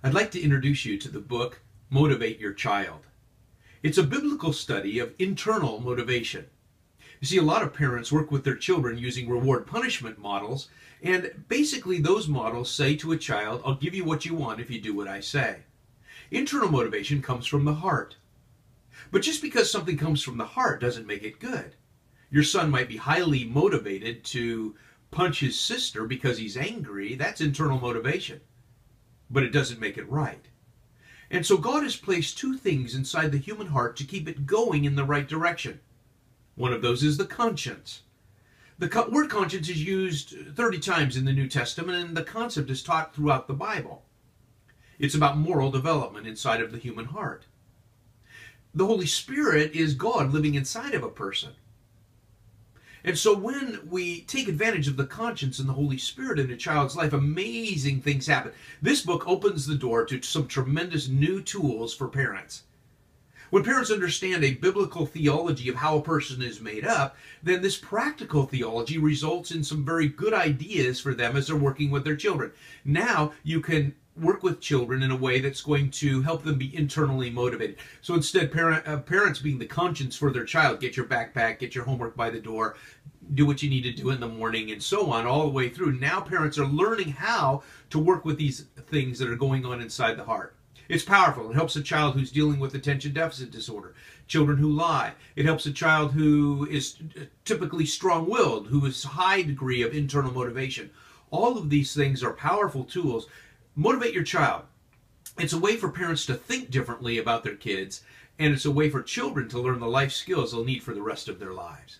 I'd like to introduce you to the book Motivate Your Child. It's a biblical study of internal motivation. You see, a lot of parents work with their children using reward-punishment models, and basically those models say to a child, I'll give you what you want if you do what I say. Internal motivation comes from the heart. But just because something comes from the heart doesn't make it good. Your son might be highly motivated to punch his sister because he's angry. That's internal motivation. But it doesn't make it right. And so God has placed two things inside the human heart to keep it going in the right direction. One of those is the conscience. The word conscience is used 30 times in the New Testament, and the concept is taught throughout the Bible. It's about moral development inside of the human heart. The Holy Spirit is God living inside of a person. And so when we take advantage of the conscience and the Holy Spirit in a child's life, amazing things happen. This book opens the door to some tremendous new tools for parents. When parents understand a biblical theology of how a person is made up, then this practical theology results in some very good ideas for them as they're working with their children. Now you can work with children in a way that's going to help them be internally motivated. So instead, parents being the conscience for their child, get your backpack, get your homework by the door, do what you need to do in the morning, and so on, all the way through. Now parents are learning how to work with these things that are going on inside the heart. It's powerful. It helps a child who's dealing with attention deficit disorder, children who lie. It helps a child who is typically strong-willed, who has a high degree of internal motivation. All of these things are powerful tools. Motivate your child. It's a way for parents to think differently about their kids, and it's a way for children to learn the life skills they'll need for the rest of their lives.